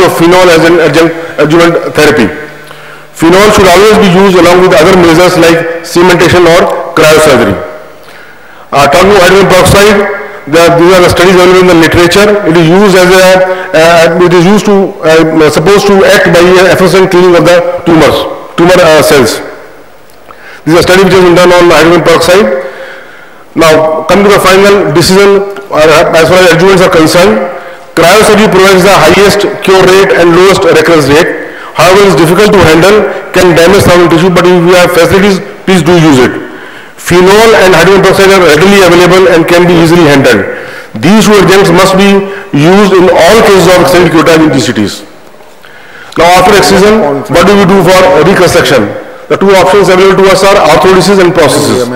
of phenol as an adjuvant therapy. Phenol should always be used along with other measures like cementation or cryosurgery. Talking about hydrogen peroxide, these are the studies available in the literature. It is used as supposed to act by efficient cleaning of the tumor cells. This is a study which has been done on hydrogen peroxide. Now, coming to the final decision, as far as adjuvants are concerned, cryosurgery provides the highest cure rate and lowest recurrence rate. However, it is difficult to handle, can damage thyroid tissue, but if you have facilities, please do use it. Phenol and hydrogen peroxide are readily available and can be easily handled. These two agents must be used in all cases of extended curettage in GCTs. Now, after excision, what do we do for reconstruction? The two options available to us are arthrodesis and prosthesis.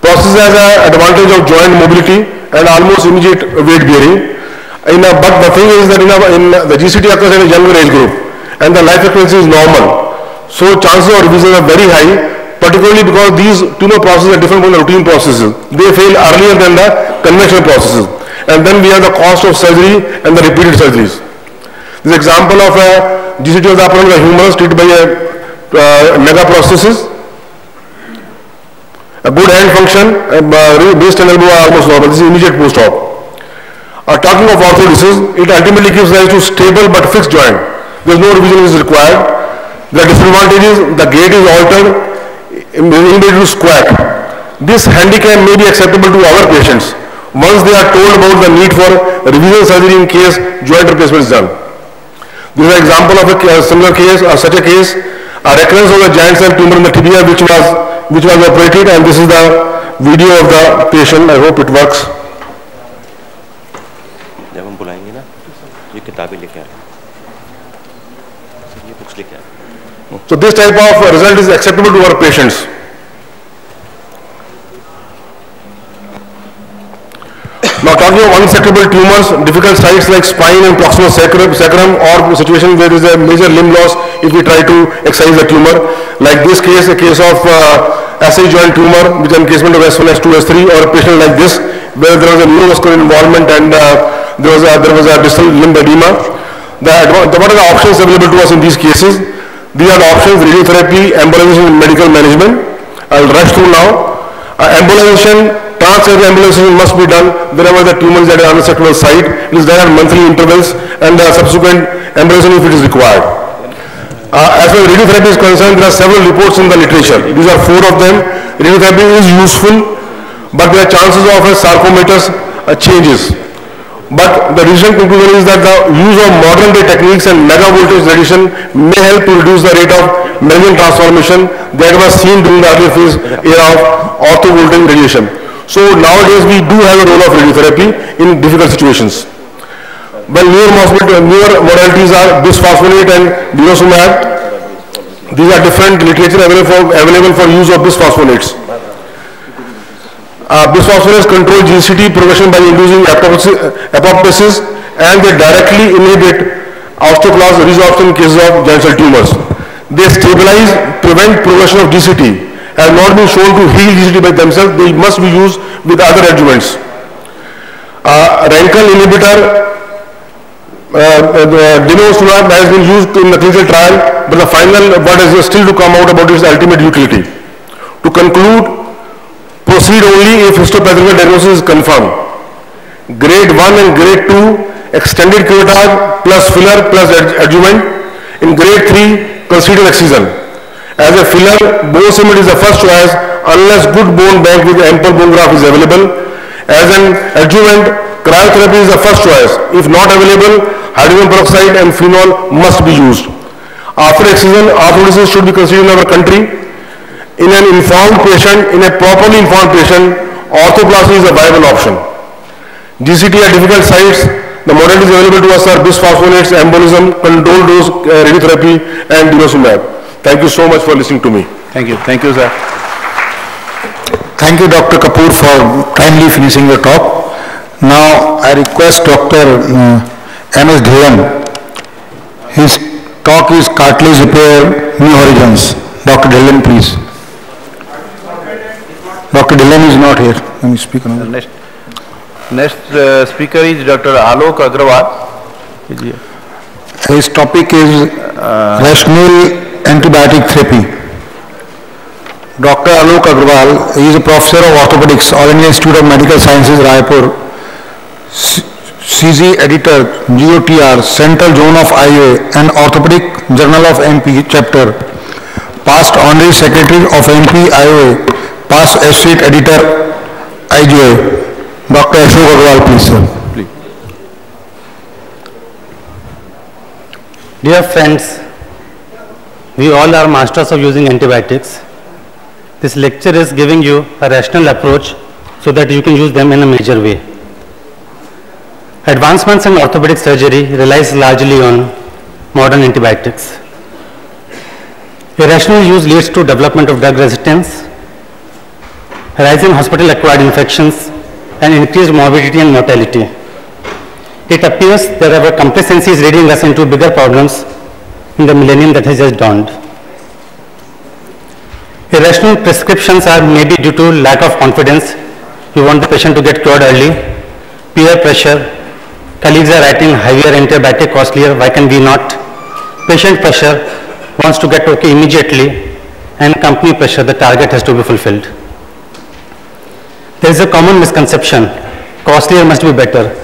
Prosthesis has an advantage of joint mobility and almost immediate weight bearing. But the thing is that in the GCT occurs in a younger age group and the life expectancy is normal. So chances of revision are very high, particularly because these tumor processes are different from the routine processes. They fail earlier than the conventional processes. And then we have the cost of surgery and the repeated surgeries. This example of a GCT of the upper the humerus treated by a mega prosthesis. A good hand function, wrist and elbow are almost normal. This is immediate post-op. Talking of arthrodesis, it ultimately gives rise to stable but fixed joint. There is no revision is required. The disadvantage is the gait is altered, inability to squat. This handicap may be acceptable to our patients once they are told about the need for revision surgery in case joint replacement is done. This is an example of a similar case, such a case, a recurrence of a giant cell tumor in the tibia which was operated, and this is the video of the patient. I hope it works. जब हम बुलाएंगे ना, ये किताबें लेके आए, ये books लेके आए. So this type of result is acceptable to our patients. Now talking of unresectable tumors, difficult sites like spine and proximal sacrum, or situation where there is a major limb loss if we try to excise the tumor. Like this case, a case of SI joint tumor with encasement of S1, S2, S3, or a patient like this where there was a neurovascular involvement and there was a distal limb edema. What are the options available to us in these cases? These are the options: radiotherapy, embolization, and medical management. I will rush through now. Embolization, transcatheter embolization must be done wherever the tumor is at an unresectable site. It is done at monthly intervals, and subsequent embolization if it is required. As far as radiotherapy is concerned, there are several reports in the literature. These are 4 of them. Radiotherapy is useful, but there are chances of a sarcomatous changes. But the recent conclusion is that the use of modern day techniques and mega voltage radiation may help to reduce the rate of membrane transformation that was seen during the early phase era of orthovoltaic radiation. So nowadays we do have a role of radiotherapy in difficult situations. Well, newer modalities are bisphosphonate and denosumab. These are different literature available for use of bisphosphonates. Bisphosphonates control GCT progression by inducing apoptosis, and they directly inhibit osteoclast resorption in cases of giant cell tumors. They stabilize, prevent progression of GCT. Have not been shown to heal GCT by themselves. They must be used with other adjuvants. Rankle inhibitor, denosumab has been used in the clinical trial, but the final word is still to come out about its ultimate utility. To conclude, proceed only if histopathological diagnosis is confirmed. Grade 1 and grade 2, extended curettage plus filler plus adjuvant. In grade 3, consider excision. As a filler, bone cement is the first choice unless good bone bank with ample bone graft is available. As an adjuvant, cryotherapy is the first choice. If not available, hydrogen peroxide and phenol must be used. After excision, arthrodesis should be considered in our country. In an informed patient, in a properly informed patient, orthoplasty is a viable option. GCT at difficult sites, the modalities available to us are bisphosphonates, embolism, controlled dose radiotherapy, and denosumab. Thank you so much for listening to me. Thank you. Thank you, sir. Thank you, Dr. Kapoor, for kindly finishing your talk. Now, I request Dr. M.S. Dhillon. His talk is Cartilage Repair, New Horizons. Dr. Dhillon, please. Dr. Dhillon is not here. Let me speak on Next speaker is Dr. Alok Agrawal. His topic is rational antibiotic therapy. Dr. Alok Agarwal is a professor of orthopedics, All India Institute of Medical Sciences, Raipur, CZ editor, GOTR, Central Zone of IOA and Orthopedic Journal of MP chapter, past honorary secretary of MP IOA, past associate editor IGOA. Dr. Ashok Agarwal, please, sir. Dear friends, we all are masters of using antibiotics. This lecture is giving you a rational approach so that you can use them in a major way. Advancements in orthopedic surgery relies largely on modern antibiotics. Irrational use leads to development of drug resistance, rising hospital-acquired infections, and increased morbidity and mortality. It appears that our complacency is leading us into bigger problems in the millennium that has just dawned. Irrational prescriptions are maybe due to lack of confidence. You want the patient to get cured early. Peer pressure. Colleagues are writing heavier antibiotic, costlier. Why can we not? Patient pressure wants to get okay immediately. And company pressure, the target has to be fulfilled. There is a common misconception. Costlier must be better.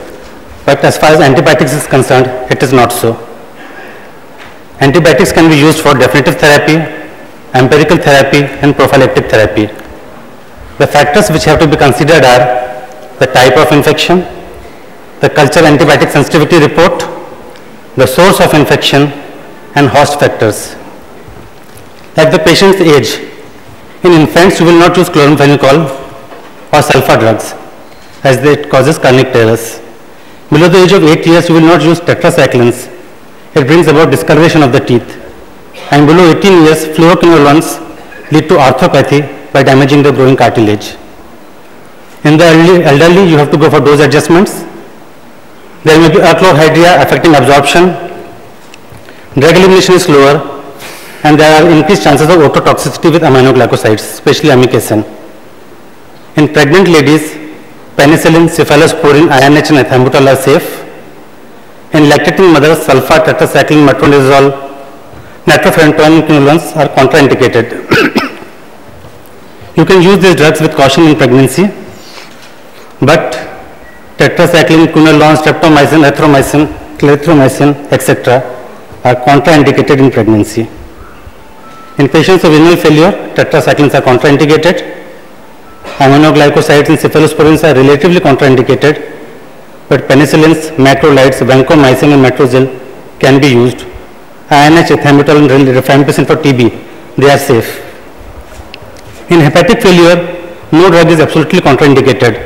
But as far as antibiotics is concerned, it is not so. Antibiotics can be used for definitive therapy, empirical therapy, and prophylactic therapy. The factors which have to be considered are the type of infection, the culture antibiotic sensitivity report, the source of infection, and host factors. At the patient's age, in infants you will not use chloramphenicol or sulfa drugs as it causes corneal tears. Below the age of 8 years, you will not use tetracyclines. It brings about discoloration of the teeth. And below 18 years, fluoroquinolones lead to arthropathy by damaging the growing cartilage. In the elderly, you have to go for dose adjustments. There may be achlorhydria affecting absorption. Drug elimination is slower, and there are increased chances of ototoxicity with aminoglycosides, especially amikacin. In pregnant ladies, penicillin, cephalosporin, INH and ethambutol are safe. In lactating mothers, sulfa, tetracycline, metronidazole, nitrofurantoin, quinolones are contraindicated. You can use these drugs with caution in pregnancy, but tetracycline, quinolones, streptomycin, erythromycin, clarithromycin, etc. are contraindicated in pregnancy. In patients of renal failure, tetracyclines are contraindicated. Aminoglycosides and cephalosporins are relatively contraindicated, but penicillins, macrolides, vancomycin and metrozil can be used. INH, ethambutol and rifampicin for TB, they are safe. In hepatic failure, no drug is absolutely contraindicated,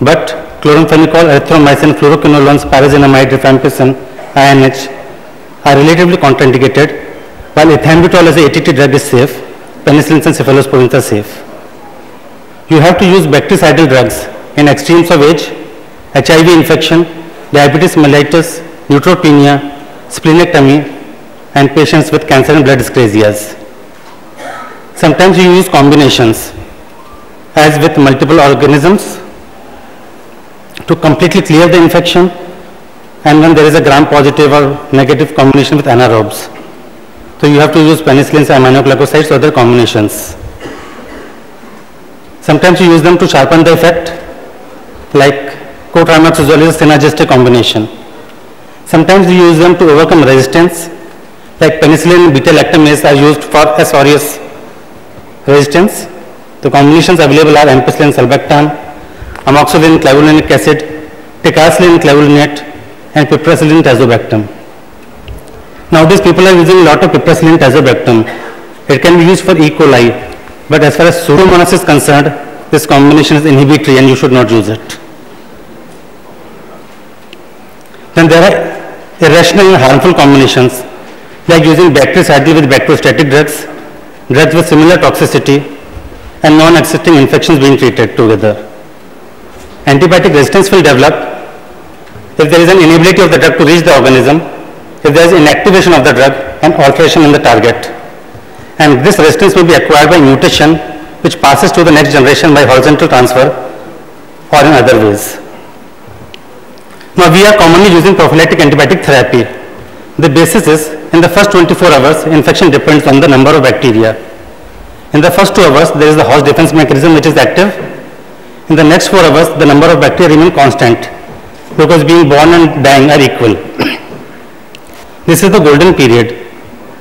but chloramphenicol, erythromycin, fluoroquinolones, pyrazinamide, rifampicin, INH are relatively contraindicated, while ethambutol as a ATT drug is safe, penicillins and cephalosporins are safe. You have to use bactericidal drugs in extremes of age, HIV infection, diabetes mellitus, neutropenia, splenectomy, and patients with cancer and blood dyscrasias. Sometimes you use combinations, as with multiple organisms, to completely clear the infection, and when there is a gram-positive or negative combination with anaerobes. So you have to use penicillins, aminoglycosides, or other combinations. Sometimes you use them to sharpen the effect, like cotrimoxazole is a synergistic combination. Sometimes you use them to overcome resistance, like penicillin and beta-lactamase are used for S. aureus resistance. The combinations available are ampicillin, sulbactam, amoxicillin, clavulanic acid, ticagrelor, clavulinate, and piperacillin, tazobactam. Nowadays, people are using a lot of piperacillin, tazobactam. It can be used for E. coli. But as far as Pseudomonas is concerned, this combination is inhibitory and you should not use it. Then there are irrational and harmful combinations, like using bactericidal with bacteriostatic drugs, drugs with similar toxicity, and non-existing infections being treated together. Antibiotic resistance will develop if there is an inability of the drug to reach the organism, if there is inactivation of the drug and alteration in the target. And this resistance will be acquired by mutation, which passes to the next generation by horizontal transfer or in other ways. Now we are commonly using prophylactic antibiotic therapy. The basis is, in the first 24 hours, infection depends on the number of bacteria. In the first 2 hours, there is the host defense mechanism which is active. In the next 4 hours, the number of bacteria remain constant because being born and dying are equal. This is the golden period,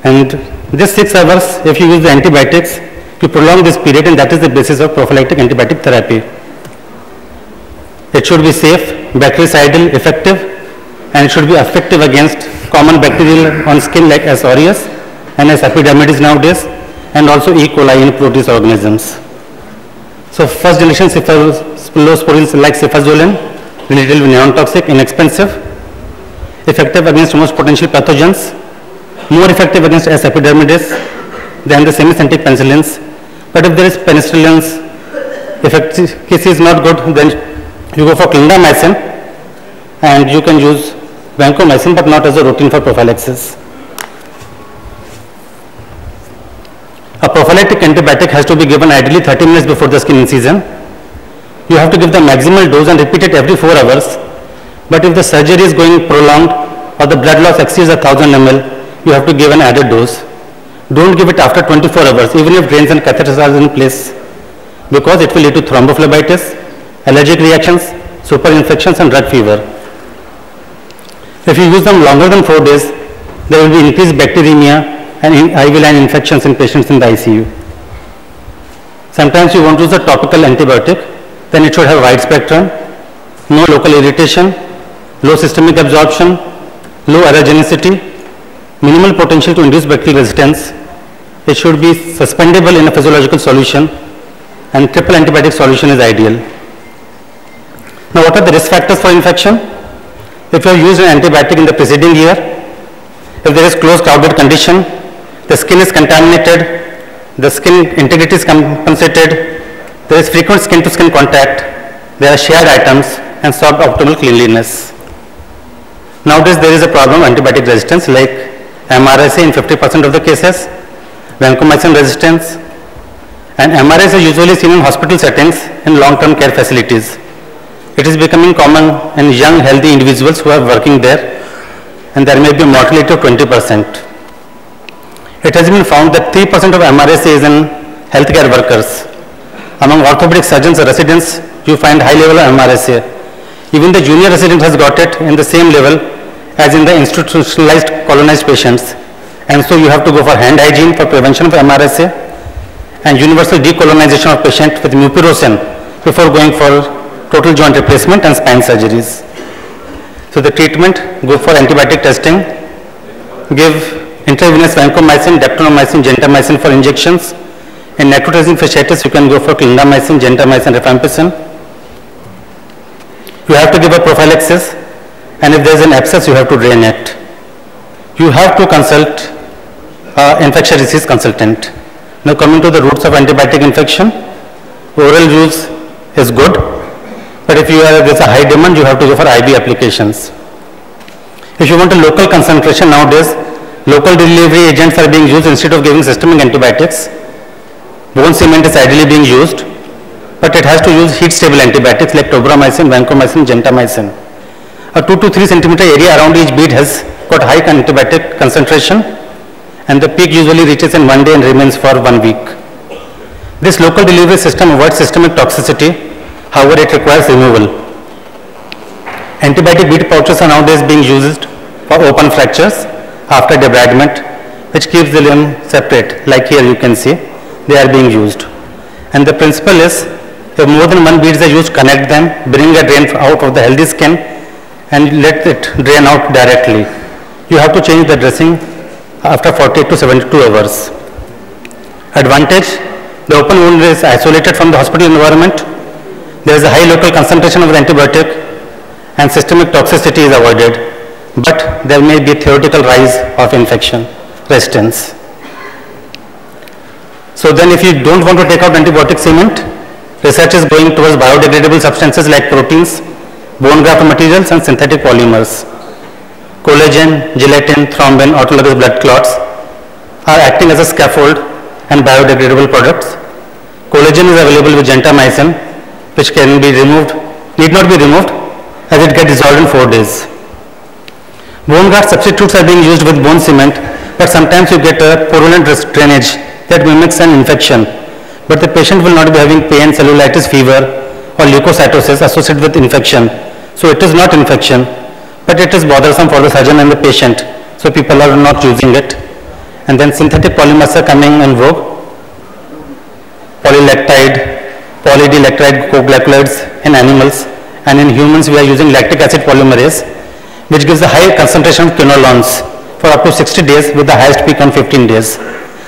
and this 6 hours, if you use the antibiotics, you prolong this period, and that is the basis of prophylactic antibiotic therapy. It should be safe, bactericidal, effective, and it should be effective against common bacterial on skin like S. aureus and S. epidermidis nowadays, and also E. coli in Proteus organisms. So first generation cephalosporins like cefazolin, relatively non-toxic, inexpensive, effective against most potential pathogens, more effective against S. epidermidis than the semi-synthetic penicillins. But if there is penicillins, efficacy is not good, then you go for clindamycin, and you can use vancomycin, but not as a routine for prophylaxis. A prophylactic antibiotic has to be given ideally 30 minutes before the skin incision. You have to give the maximal dose and repeat it every 4 hours. But if the surgery is going prolonged or the blood loss exceeds 1000 ml, you have to give an added dose. Don't give it after 24 hours, even if drains and catheters are in place, because it will lead to thrombophlebitis, allergic reactions, superinfections, and drug fever. If you use them longer than 4 days, there will be increased bacteremia and IV line infections in patients in the ICU. Sometimes you want to use a topical antibiotic, then it should have wide spectrum, no local irritation, low systemic absorption, low allergenicity, minimal potential to induce bacterial resistance. It should be suspendable in a physiological solution, and triple antibiotic solution is ideal. Now, what are the risk factors for infection? If you have used an antibiotic in the preceding year, if there is close crowded condition, the skin is contaminated, the skin integrity is compensated, there is frequent skin to skin contact, there are shared items, and suboptimal cleanliness. Nowadays there is a problem of antibiotic resistance like MRSA in 50% of the cases, vancomycin resistance, and MRSA is usually seen in hospital settings in long-term care facilities. It is becoming common in young healthy individuals who are working there, and there may be a mortality of 20%. It has been found that 3% of MRSA is in healthcare workers. Among orthopedic surgeons or residents, you find high level of MRSA. Even the junior resident has got it in the same level as in the institutionalized colonized patients. And so you have to go for hand hygiene for prevention of MRSA and universal decolonization of patient with mupirocin before going for total joint replacement and spine surgeries. So the treatment, go for antibiotic testing, give intravenous vancomycin, daptomycin, gentamicin for injections. In necrotizing fasciitis, you can go for clindamycin, gentamicin, rifampicin. You have to give a prophylaxis, and if there is an abscess, you have to drain it. You have to consult infectious disease consultant. Now coming to the roots of antibiotic infection, oral use is good, but if there is a high demand, you have to go for IV applications. If you want a local concentration nowadays, local delivery agents are being used instead of giving systemic antibiotics. Bone cement is ideally being used, but it has to use heat stable antibiotics like tobramycin, vancomycin, gentamicin. A 2 to 3 centimeter area around each bead has got high antibiotic concentration, and the peak usually reaches in 1 day and remains for 1 week. This local delivery system avoids systemic toxicity, however it requires removal. Antibiotic bead pouches are nowadays being used for open fractures after debridement, which keeps the limb separate, like here you can see, they are being used. And the principle is, if more than one beads are used, connect them, bring a drain out of the healthy skin, and let it drain out directly. You have to change the dressing after 48 to 72 hours. Advantage, the open wound is isolated from the hospital environment, there is a high local concentration of the antibiotic, and systemic toxicity is avoided, but there may be theoretical rise of infection resistance. So then if you don't want to take out antibiotic cement, research is going towards biodegradable substances like proteins, bone graft materials, and synthetic polymers. Collagen, gelatin, thrombin, autologous blood clots are acting as a scaffold and biodegradable products. Collagen is available with gentamicin, which can be removed, need not be removed, as it gets dissolved in 4 days. Bone graft substitutes are being used with bone cement, but sometimes you get a purulent drainage that mimics an infection. But the patient will not be having pain, cellulitis, fever, or leukocytosis associated with infection. So it is not infection, but it is bothersome for the surgeon and the patient. So people are not using it. And then synthetic polymers are coming in vogue. Polylactide, poly-D-lactide co-glycolides in animals, and in humans we are using lactic acid polymerase, which gives a high concentration of quinolones for up to 60 days with the highest peak on 15 days.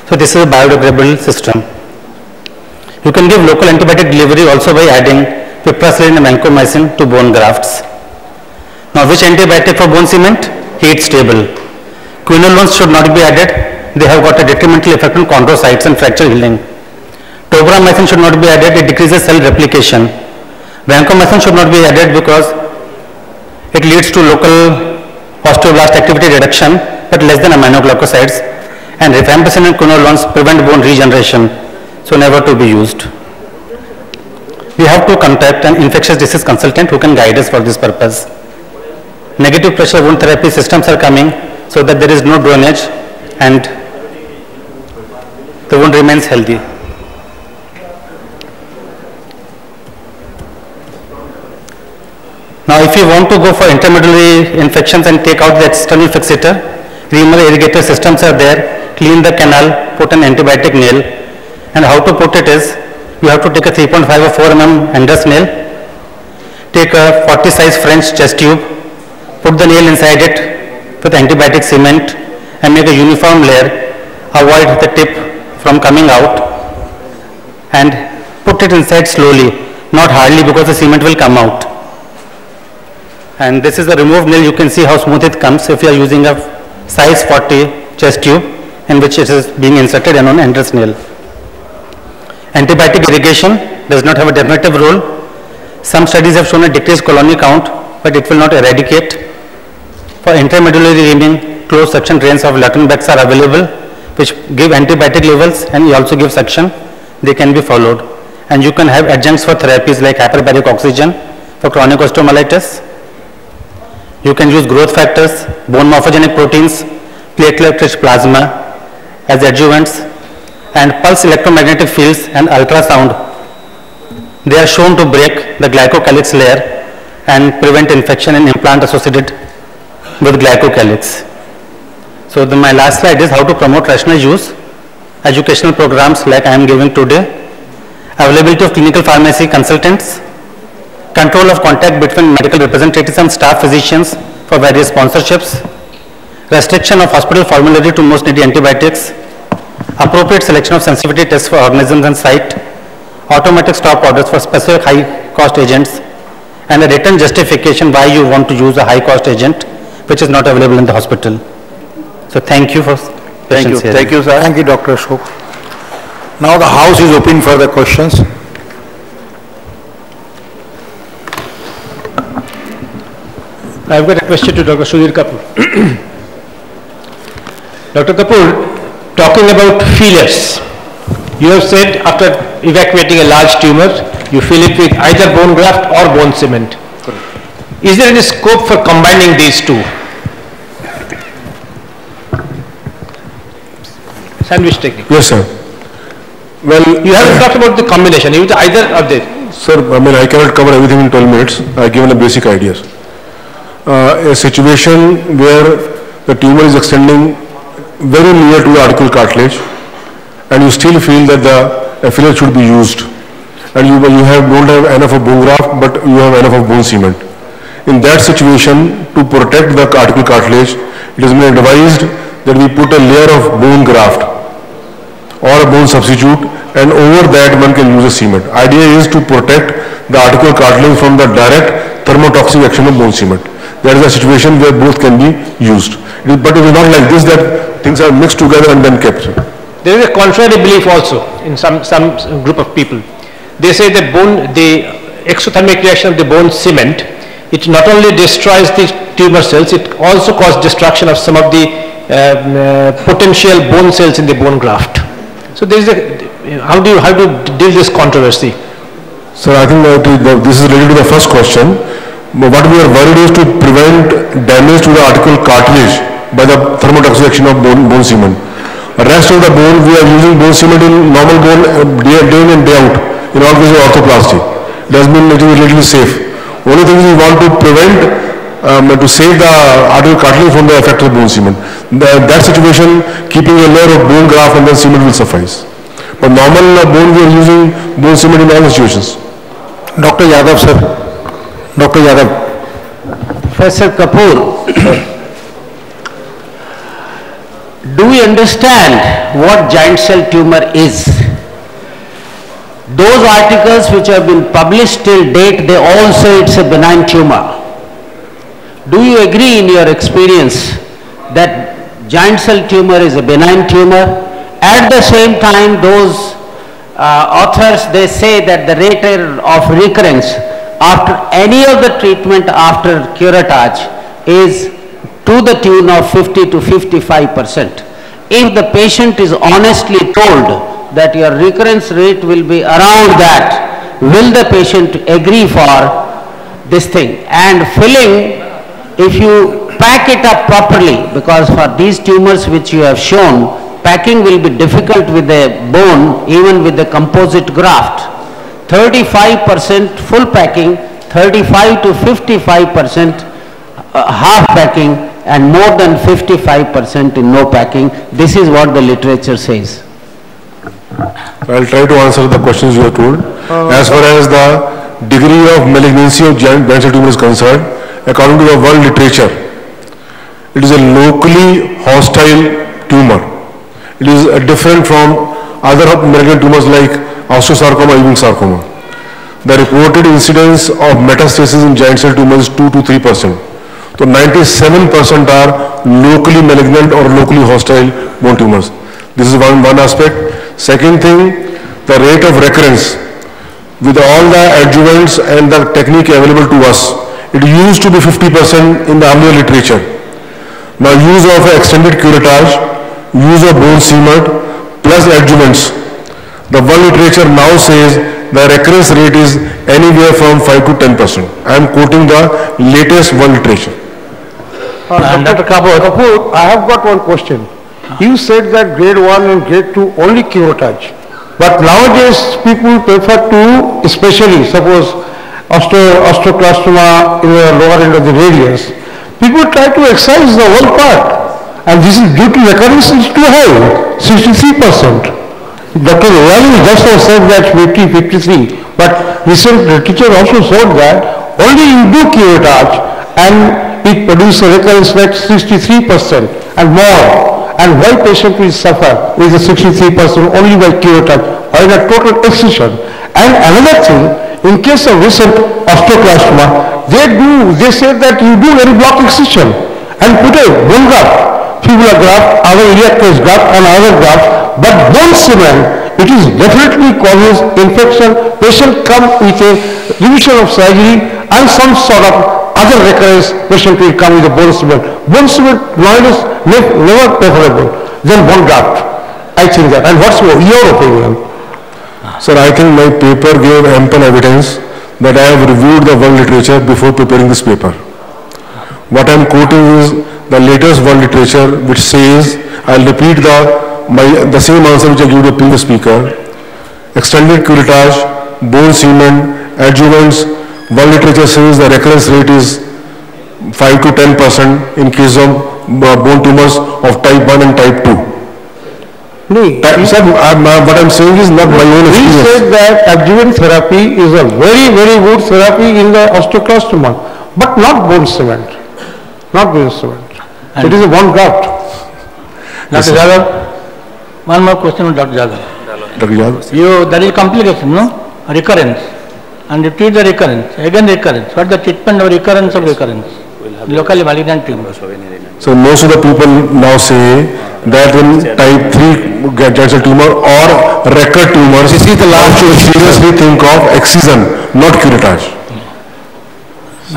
So this is a biodegradable system. You can give local antibiotic delivery also by adding piperacillin and vancomycin to bone grafts. Now which antibiotic for bone cement? Heat stable. Quinolones should not be added. They have got a detrimental effect on chondrocytes and fracture healing. Tobramycin should not be added. It decreases cell replication. Vancomycin should not be added because it leads to local osteoblast activity reduction but less than aminoglycosides. And rifampicin and quinolones prevent bone regeneration, so never to be used. We have to contact an infectious disease consultant who can guide us for this purpose. Negative pressure wound therapy systems are coming so that there is no drainage and the wound remains healthy. Now if you want to go for intramedullary infections and take out the external fixator, reamer irrigator systems are there, clean the canal, put an antibiotic nail, and how to put it is, you have to take a 3.5 or 4 mm Enders nail, take a 40 size French chest tube, put the nail inside it with antibiotic cement and make a uniform layer, avoid the tip from coming out and put it inside slowly, not hardly because the cement will come out. And this is the removed nail. You can see how smooth it comes if you are using a size 40 chest tube in which it is being inserted in an Enders nail. Antibiotic irrigation does not have a definitive role. Some studies have shown a decreased colony count, but it will not eradicate. For intramedullary reaming, closed suction drains of Luttenbecks are available, which give antibiotic levels and you also give suction. They can be followed. And you can have adjuncts for therapies like hyperbaric oxygen for chronic osteomyelitis. You can use growth factors, bone morphogenic proteins, platelet-rich plasma as adjuvants, and pulse electromagnetic fields and ultrasound. They are shown to break the glycocalyx layer and prevent infection in implant associated with glycocalyx. So my last slide is how to promote rational use. Educational programs like I am giving today, availability of clinical pharmacy consultants, control of contact between medical representatives and staff physicians for various sponsorships, restriction of hospital formulary to most needy antibiotics, appropriate selection of sensitivity tests for organisms and site, automatic stop orders for specific high cost agents, and a written justification why you want to use a high cost agent which is not available in the hospital. So thank you for patience here. Thank you, sir. Thank you, Dr. Ashok. Now the house is open for the questions. I've got a question to Dr. Sudhir Kapoor. Dr. Kapoor, talking about fillers, you have said after evacuating a large tumor, you fill it with either bone graft or bone cement. Is there any scope for combining these two? Sandwich technique. Yes, sir. Well, you haven't talked about the combination. Is it either of them? Sir, I mean, I cannot cover everything in 12 minutes. I've given the basic ideas. A situation where the tumor is extending very near to the articular cartilage and you still feel that the filler should be used and you don't have enough of bone graft but you have enough of bone cement. In that situation, to protect the articular cartilage, it has been advised that we put a layer of bone graft or a bone substitute and over that one can use a cement. Idea is to protect the articular cartilage from the direct thermotoxic action of bone cement. That is a situation where both can be used. But it is not like this that things are mixed together and then kept. There is a contrary belief also in some group of people. They say that the exothermic reaction of the bone cement, it not only destroys the tumor cells, it also causes destruction of some of the potential bone cells in the bone graft. So there is how do you deal with this controversy? So I think that this is related to the first question. What we are worried is to prevent damage to the article cartilage by the thermotoxic action of bone cement. The rest of the bone, we are using bone cement in normal bone day in and day out in all cases of orthoplasty. It has been relatively safe. Only thing is we want to prevent, to save the article cartilage from the effect of bone cement. That situation, keeping a layer of bone graft and then cement will suffice. But normal bone, we are using bone cement in all situations. Dr. Yadav, sir. Dr. Yadav. Professor Kapoor, do we understand what giant cell tumor is? Those articles which have been published till date, they all say it's a benign tumor. Do you agree in your experience that giant cell tumor is a benign tumor? At the same time, those authors, they say that the rate of recurrence after any of the treatment after curettage is to the tune of 50 to 55%. If the patient is honestly told that your recurrence rate will be around that, will the patient agree for this thing? And filling, if you pack it up properly, because for these tumors which you have shown, packing will be difficult with the bone, even with the composite graft. 35% full packing, 35 to 55% half packing, and more than 55% in no packing. This is what the literature says. I'll try to answer the questions you have told. As far as the degree of malignancy of giant cell tumor is concerned, according to the world literature, it is a locally hostile tumor. It is different from other malignant tumors like osteosarcoma, Ewing sarcoma. The reported incidence of metastasis in giant cell tumors is 2 to 3%. So 97% are locally malignant or locally hostile bone tumors. This is one aspect. Second thing, the rate of recurrence with all the adjuvants and the technique available to us, it used to be 50% in the earlier literature. Now use of extended curettage, use of bone cement plus adjuvants. The world literature now says the recurrence rate is anywhere from 5 to 10%. I am quoting the latest world literature. Dr. Kapoor, I have got one question. You said that grade 1 and grade 2 only curettage. But nowadays people prefer to, especially suppose osteoclastoma in the lower end of the radius, people try to excise the whole part. And this is due to recurrence is too high, 63%. Dr. Royali just said that 50, 53. But recent literature also showed that only you do curettage and it produces a recurrence rate 63% and more. And why patient will suffer with the 63% only by curettage or in a total excision? And another thing, in case of recent osteoclastoma, they say that you do very block excision and put a bone graft, fibula graft, other iliac graft and other graft, but bone cement, it is definitely causes infection. Patient come with a revision of surgery and some sort of other recurrence, patient will come with a bone cement. Bone cement nowadays never preferable than bone graft. I think that. And what's your opinion? Sir, I think my paper gave ample evidence that I have reviewed the world literature before preparing this paper. What I am quoting is the latest world literature which says, I will repeat the same answer which I gave to the previous speaker. Extended curettage, bone cement, adjuvants, world literature says the recurrence rate is 5 to 10% in case of bone tumors of type 1 and type 2. Sir, what I am saying is not my own experience. He said that adjuvant therapy is a very, very good therapy in the osteoclastoma, but not bone cement. Not bone cement. So it is a bone graft. Dr. Jadhav, one more question on Dr. Jadhav. Dr. Jadhav? There is complication, no? Recurrence. And you treat the recurrence, again recurrence. What is the treatment of recurrence of recurrence? Locally malignant tumor. So most of the people now say that in type 3 giant cell tumor or recurrent tumors, this is the last to seriously think of excision, not curettage.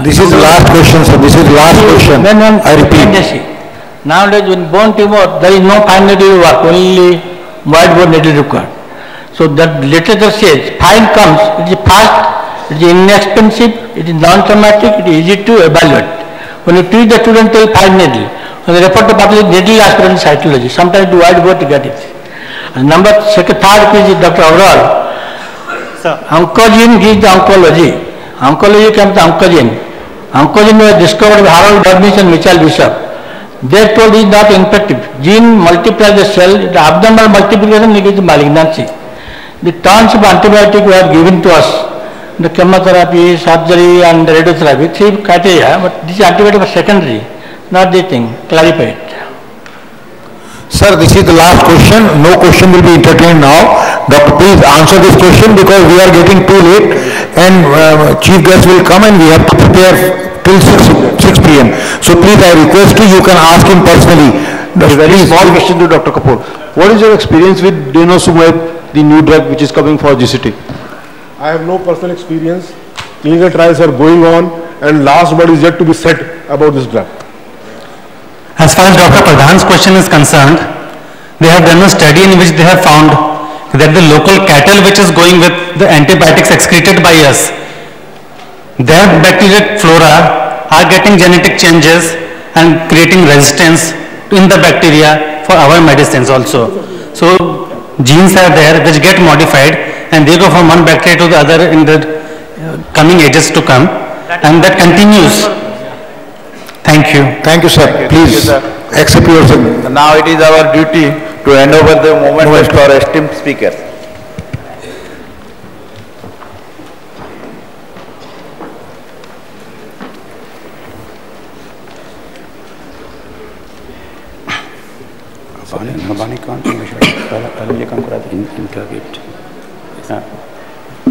This is the last question, sir. This is the last question. I repeat. Nowadays, in bone tumor, there is no fine needle work, only wide bone needle required. So that literature says, fine comes, it is fast It is inexpensive, it is non-traumatic, it is easy to evaluate. When you treat the student till 5 needle, when they refer to pathology, needle aspirant cytology, sometimes you wide go to get it. And third is Dr. Agarwal. Oncogene gives the oncology. Oncology comes to oncogene. Oncogene was discovered by Harold Burmese and Mitchell Bishop. They are told it is not infective. Gene multiplies the cell, the abnormal multiplication gives malignancy. The tons of antibiotic were given to us, the chemotherapy, surgery and radiotherapy, 3 criteria, but this antibiotic was secondary, not the thing, clarified. Sir, this is the last question. No question will be entertained now. Doctor, please answer this question because we are getting too late and chief guest will come and we have to prepare till 6 p.m. So please, I request you can ask him personally. A very small question to Dr. Kapoor. What is your experience with denosumab, the new drug which is coming for GCT? I have no personal experience. Clinical trials are going on and last word is yet to be said about this drug. As far as Dr. Pradhan's question is concerned, they have done a study in which they have found that the local cattle which is going with the antibiotics excreted by us, their bacterial flora are getting genetic changes and creating resistance in the bacteria for our medicines also. So genes are there which get modified and they go from one bacteria to the other in the coming ages to come, and that continues. Thank you. Thank you, sir. Please accept yourself. Now it is our duty to hand over the moment to our esteemed speaker.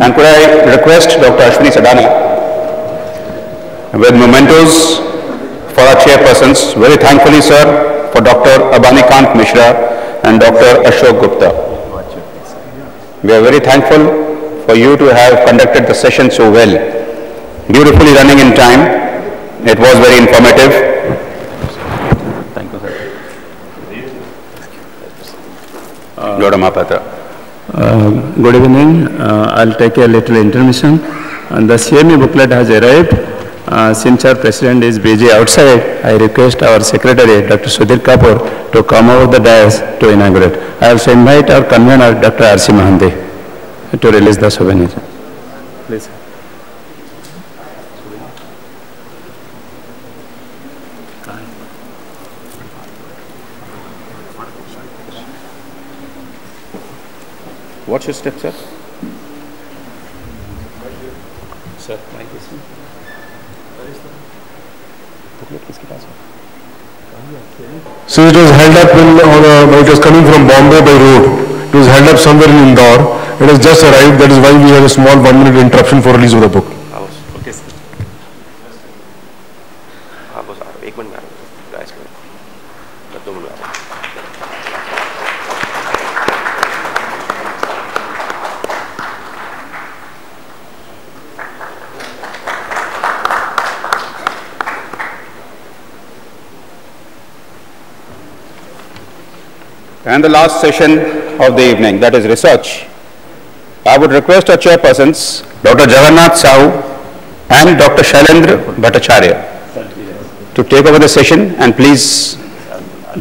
And could I request Dr. Ashwini Sadana with mementos for our chairpersons. Very thankfully, sir, for Dr. Abani Kant Mishra and Dr. Ashok Gupta. We are very thankful for you to have conducted the session so well. Beautifully running in time. It was very informative. Thank you, sir. Dr. Mahapatra. Good evening. I'll take a little intermission. And the CME booklet has arrived. Since our president is busy outside, I request our secretary, Dr. Sudhir Kapoor, to come over the dais to inaugurate. I also invite our convener, Dr. R.C. Mahandi, to release the souvenir. Please. What's your step, sir? Sir, my question. So it was held up it was coming from Bombay by road. It was held up somewhere in Indore. It has just arrived. That is why we have a small 1-minute interruption for release of the book. Okay, sir. हाँ बस 1 minute में आ रहा हूँ, guys, 2 minute में आ रहा हूँ. And the last session of the evening, that is research. I would request our chairpersons, Dr. Jagannath Sahu and Dr. Shailendra Bhattacharya, to take over the session, and please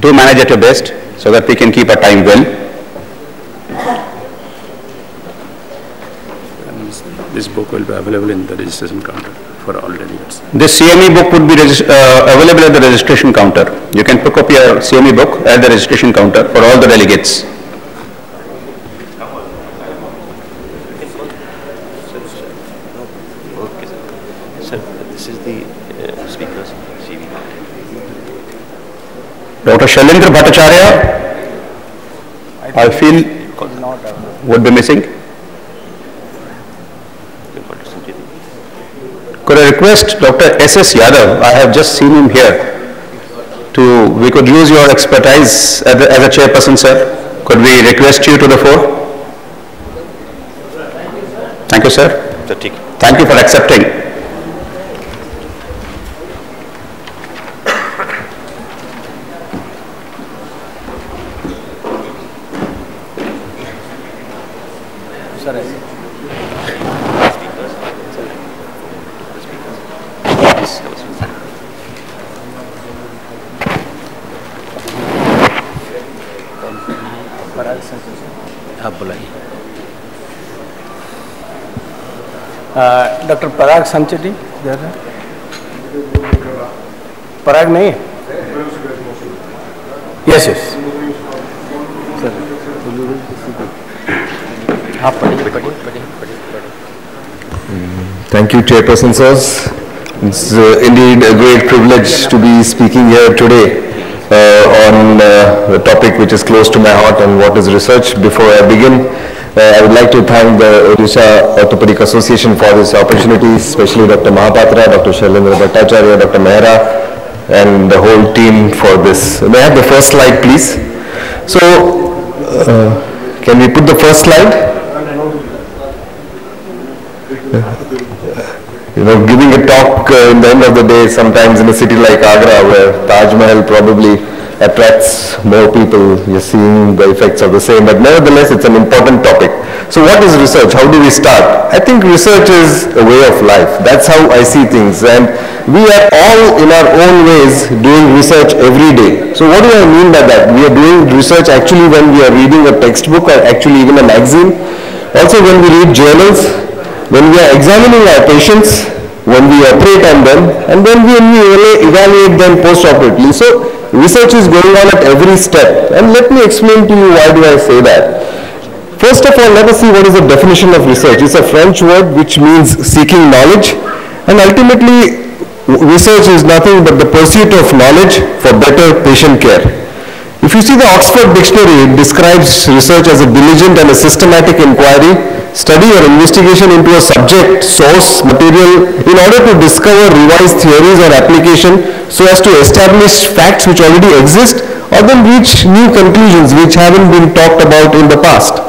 do manage at your best so that we can keep our time well. This book will be available in the registration counter for all delegates. This CME book would be available at the registration counter. You can pick up your CME book at the registration counter for all the delegates. Sir, this is the speaker's CV. Dr. Shailendra Bhattacharya, I feel would be missing. Could I request Dr. S.S. Yadav, I have just seen him here, we could use your expertise as a chairperson, sir. Could we request you to the fore? Thank you, sir. Thank you for accepting. आप बुलाइए। Doctor पराग संचेती पराग नहीं है? Yes yes आप पढ़िए। Thank you, Chairperson sirs. It's indeed a great privilege to be speaking here today on the topic which is close to my heart and what is research. Before I begin, I would like to thank the Odisha Orthopedic Association for this opportunity, especially Dr. Mahapatra, Dr. Shailendra Bhattacharya, Dr. Mehra, and the whole team for this. May I have the first slide, please? So, can we put the first slide? You know, giving a talk in the end of the day, sometimes in a city like Agra, where Taj Mahal probably attracts more people, you're seeing the effects of the same, but nevertheless, it's an important topic. So what is research? How do we start? I think research is a way of life. That's how I see things, and we are all in our own ways doing research every day. So what do I mean by that? We are doing research actually when we are reading a textbook or actually even a magazine. Also when we read journals, when we are examining our patients, when we operate on them, and then when we evaluate them post-operatively. So research is going on at every step. And let me explain to you why do I say that. First of all, let us see what is the definition of research. It's a French word which means seeking knowledge, and ultimately research is nothing but the pursuit of knowledge for better patient care. If you see the Oxford Dictionary, it describes research as a diligent and a systematic inquiry, study or investigation into a subject, source, material in order to discover revised theories or application so as to establish facts which already exist or then reach new conclusions which haven't been talked about in the past.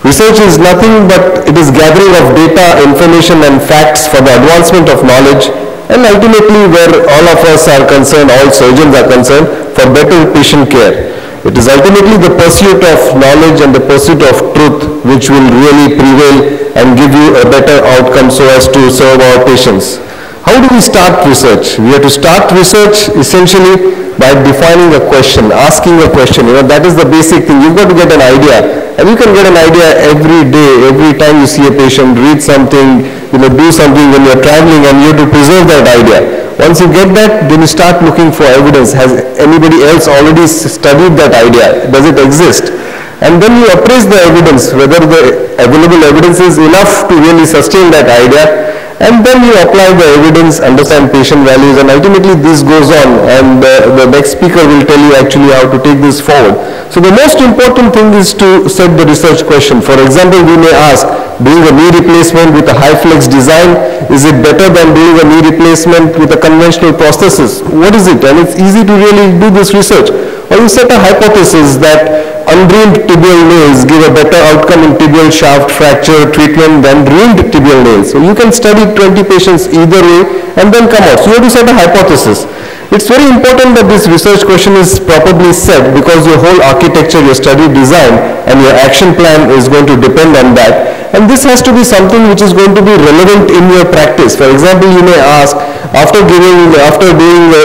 Research is nothing but it is gathering of data, information and facts for the advancement of knowledge and ultimately where all of us are concerned, all surgeons are concerned, for better patient care. It is ultimately the pursuit of knowledge and the pursuit of truth which will really prevail and give you a better outcome so as to serve our patients. How do we start research? We have to start research essentially by defining a question, asking a question. You know, that is the basic thing. You've got to get an idea. And you can get an idea every day, every time you see a patient, read something, you know, do something when you're traveling and you have to preserve that idea. Once you get that, then you start looking for evidence. Has anybody else already studied that idea? Does it exist? And then you appraise the evidence, whether the available evidence is enough to really sustain that idea. And then you apply the evidence, understand patient values, and ultimately this goes on. And the next speaker will tell you actually how to take this forward. So the most important thing is to set the research question. For example, we may ask, doing a knee replacement with a high flex design, is it better than doing a knee replacement with a conventional prosthesis? What is it? And it's easy to really do this research. Or you set a hypothesis that undreamed tibial nails give a better outcome in tibial shaft fracture treatment than dreamed tibial nails. So you can study 20 patients either way and then come out. So you have to set a hypothesis. It's very important that this research question is properly set because your whole architecture, your study design and your action plan is going to depend on that. And this has to be something which is going to be relevant in your practice. For example, you may ask, after doing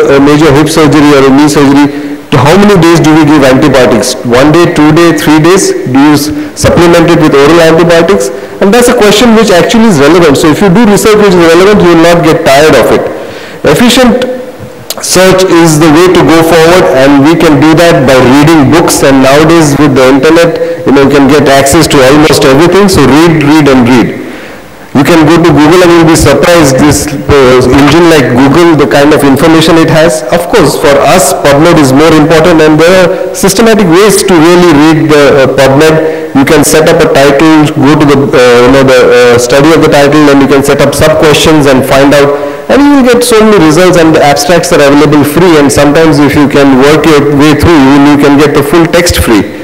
a major hip surgery or a knee surgery, how many days do we give antibiotics? 1 day, 2 days, 3 days? Do you supplement it with oral antibiotics? And that's a question which actually is relevant. So if you do research which is relevant, you will not get tired of it. Efficient search is the way to go forward, and we can do that by reading books, and nowadays with the internet, you can get access to almost everything. So read, read and read. You can go to Google and you'll be surprised, this engine like Google, the kind of information it has. Of course, for us, PubMed is more important, and there are systematic ways to really read the PubMed. You can set up a title, go to the study of the title, and you can set up sub-questions and find out. And you will get so many results, and the abstracts are available free, and sometimes if you can work your way through, you can get the full text free.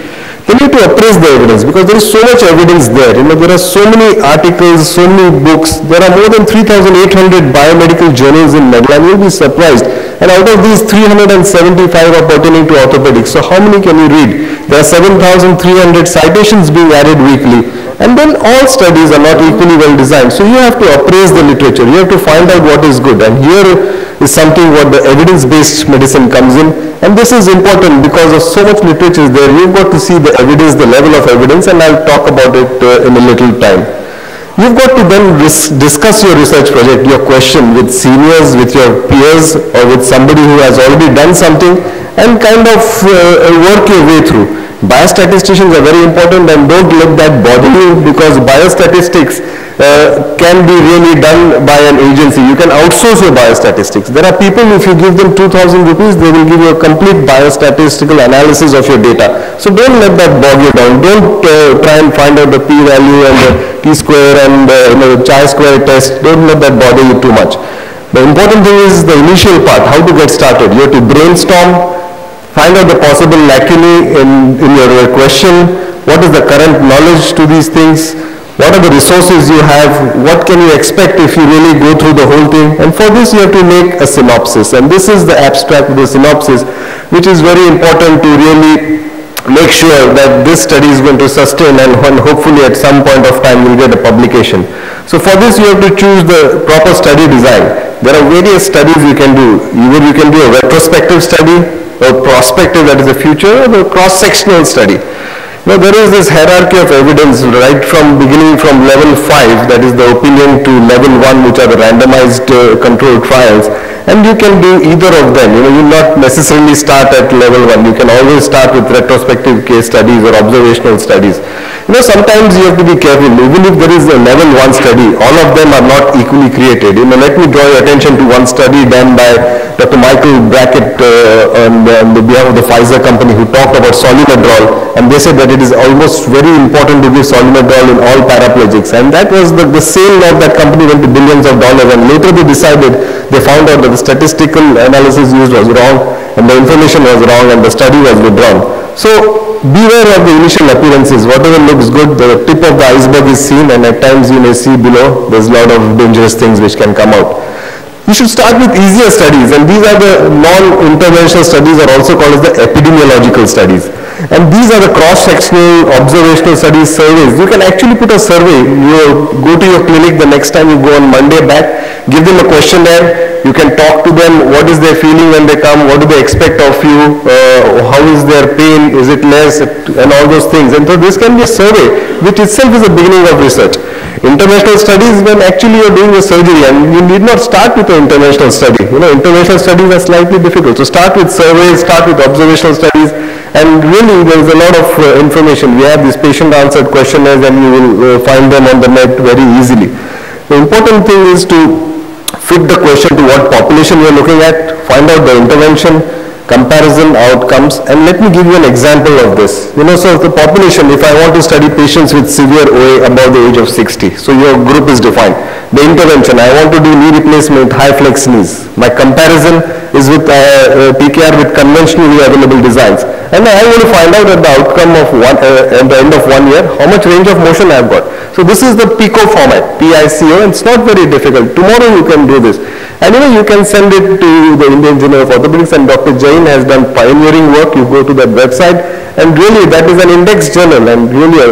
You need to appraise the evidence because there is so much evidence there. There are so many articles, so many books. There are more than 3,800 biomedical journals in Medline. You'll be surprised. And out of these, 375 are pertaining to orthopedics. So how many can you read? There are 7,300 citations being added weekly. And then all studies are not equally well designed. So you have to appraise the literature. You have to find out what is good. And here is something what the evidence-based medicine comes in. And this is important because of so much literature there. You've got to see the evidence, the level of evidence, and I'll talk about it in a little time. You've got to then discuss your research project, your question with seniors, with your peers, or with somebody who has already done something, and kind of work your way through. Biostatisticians are very important, and don't let that bother you, because biostatistics can be really done by an agency. You can outsource your biostatistics. There are people, if you give them 2,000 rupees, they will give you a complete biostatistical analysis of your data. So don't let that bog you down. Don't try and find out the p-value and the t-square and the chi-square test. Don't let that bother you too much. The important thing is the initial part, how to get started. You have to brainstorm, find out the possible lacunae in your question. What is the current knowledge to these things? What are the resources you have? What can you expect if you really go through the whole thing? And for this you have to make a synopsis. And this is the abstract of the synopsis, which is very important to really make sure that this study is going to sustain, and hopefully at some point of time we'll get a publication. So for this you have to choose the proper study design. There are various studies you can do. Either you can do a retrospective study, or prospective, that is the future, or the cross-sectional study. Now there is this hierarchy of evidence right from beginning from level 5, that is the opinion, to level 1, which are the randomized controlled trials. And you can do either of them. You not necessarily start at level 1. You can always start with retrospective case studies or observational studies. Sometimes you have to be careful. Even if there is a level 1 study, all of them are not equally created. Let me draw your attention to one study done by Dr. Michael Brackett on the behalf of the Pfizer company, who talked about Solumedrol, and they said that it is almost very important to give Solumedrol in all paraplegics. And that was the sale of that company went to billions of dollars, and later they found out that the statistical analysis used was wrong, and the information was wrong, and the study was withdrawn. So beware of the initial appearances. Whatever looks good, the tip of the iceberg is seen, and at times you may see below there's a lot of dangerous things which can come out. You should start with easier studies, and these are the non-interventional studies, are also called as the epidemiological studies. And these are the cross-sectional observational studies, surveys. You can actually put a survey. You go to your clinic the next time you go on Monday back, give them a questionnaire. You can talk to them, what is their feeling when they come, what do they expect of you, how is their pain, is it less, and all those things. And so this can be a survey, which itself is the beginning of research. Interventional studies, when actually you're doing a surgery, and you need not start with an interventional study. Interventional studies are slightly difficult. So start with surveys, start with observational studies, and really there is a lot of information. We have these patient-answered questionnaires, and you will find them on the net very easily. The important thing is to fit the question to what population we are looking at, find out the intervention, comparison, outcomes, and let me give you an example of this. So the population, if I want to study patients with severe OA above the age of 60, so your group is defined. The intervention, I want to do knee replacement, high flex knees. My comparison is with TKR with conventionally available designs. And I want to find out at the outcome of at the end of 1 year, how much range of motion I've got. So this is the PICO format, PICO, and it's not very difficult. Tomorrow you can do this. And you can send it to the Indian Journal of Orthopedics, and Dr. Jain has done pioneering work. You go to that website, and really that is an indexed journal, and really